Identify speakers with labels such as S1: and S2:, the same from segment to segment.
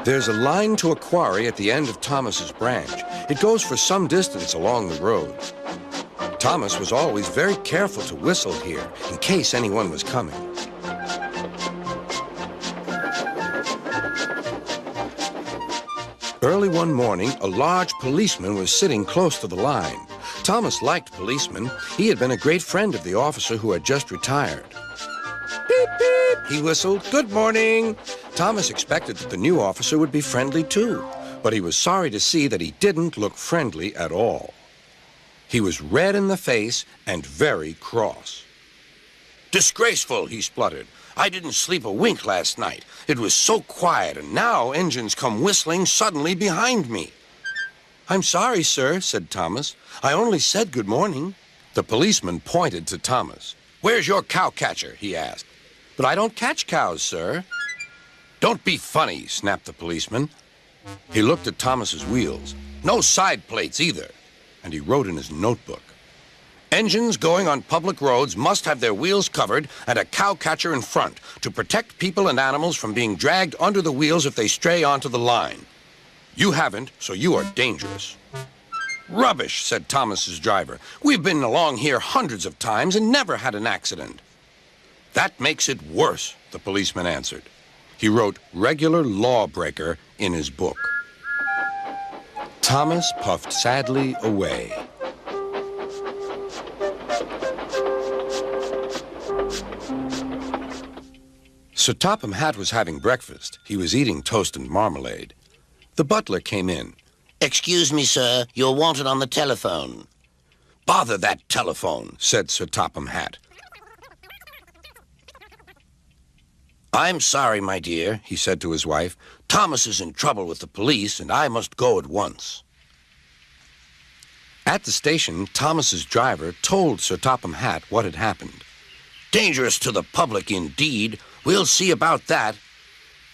S1: There's a line to a quarry at the end of Thomas's branch. It goes for some distance along the road. Thomas was always very careful to whistle here in case anyone was coming. Early one morning, a large policeman was sitting close to the line. Thomas liked policemen. He had been a great friend of the officer who had just retired. Beep, beep, he whistled. Good morning. Thomas expected that the new officer would be friendly too, but he was sorry to see that he didn't look friendly at all. He was red in the face and very cross. Disgraceful, he spluttered. I didn't sleep a wink last night. It was so quiet, and now engines come whistling suddenly behind me. I'm sorry, sir, said Thomas. I only said good morning. The policeman pointed to Thomas. Where's your cowcatcher? He asked. But I don't catch cows, sir. Don't be funny, snapped the policeman. He looked at Thomas's wheels. No side plates either. And he wrote in his notebook. Engines going on public roads must have their wheels covered and a cowcatcher in front to protect people and animals from being dragged under the wheels if they stray onto the line. You haven't, so you are dangerous. Rubbish, said Thomas's driver. We've been along here hundreds of times and never had an accident. That makes it worse, the policeman answered. He wrote regular lawbreaker in his book. Thomas puffed sadly away. Sir Topham Hatt was having breakfast. He was eating toast and marmalade. The butler came in.
S2: Excuse me, sir. You're wanted on the telephone.
S1: Bother that telephone, said Sir Topham Hatt. I'm sorry, my dear, he said to his wife. Thomas is in trouble with the police, and I must go at once. At the station, Thomas's driver told Sir Topham Hatt what had happened. Dangerous to the public, indeed. We'll see about that.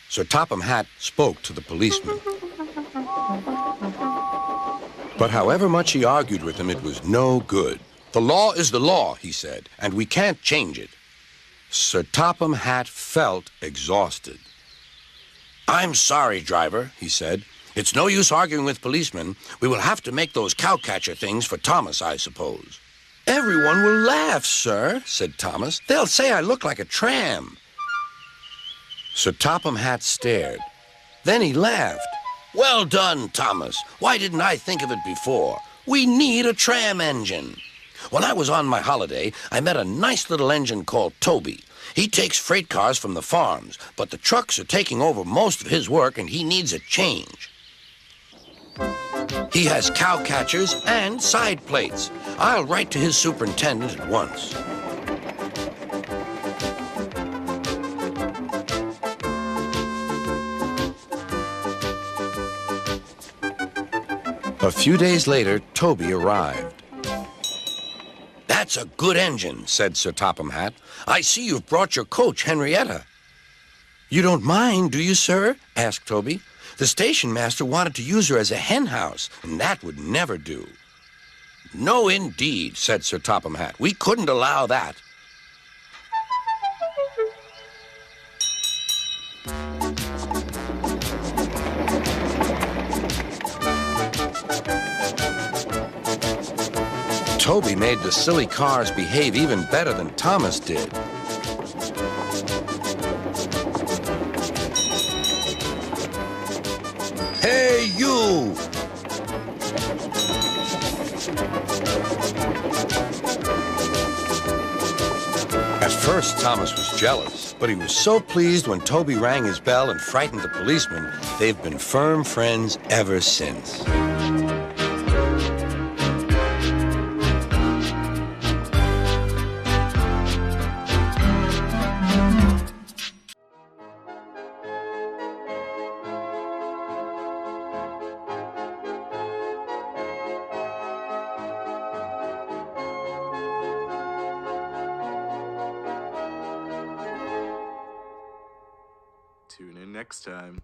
S1: Sir Topham Hatt spoke to the policeman. But however much he argued with him, it was no good. The law is the law, he said, and we can't change it. Sir Topham Hatt felt exhausted. I'm sorry, driver, he said. It's no use arguing with policemen. We will have to make those cowcatcher things for Thomas, I suppose. Everyone will laugh, sir, said Thomas. They'll say I look like a tram. Sir Topham Hatt stared. Then he laughed. Well done, Thomas. Why didn't I think of it before? We need a tram engine. When I was on my holiday, I met a nice little engine called Toby. He takes freight cars from the farms, but the trucks are taking over most of his work and he needs a change. He has cowcatchers and side plates. I'll write to his superintendent at once. A few days later, Toby arrived. That's a good engine, said Sir Topham Hatt. I see you've brought your coach, Henrietta. You don't mind, do you, sir? Asked Toby. The station master wanted to use her as a hen house, and that would never do. No, indeed, said Sir Topham Hatt. We couldn't allow that. Toby made the silly cars behave even better than Thomas did. Hey, you! At first, Thomas was jealous, but he was so pleased when Toby rang his bell and frightened the policeman. They've been firm friends ever since.
S3: Tune in next time.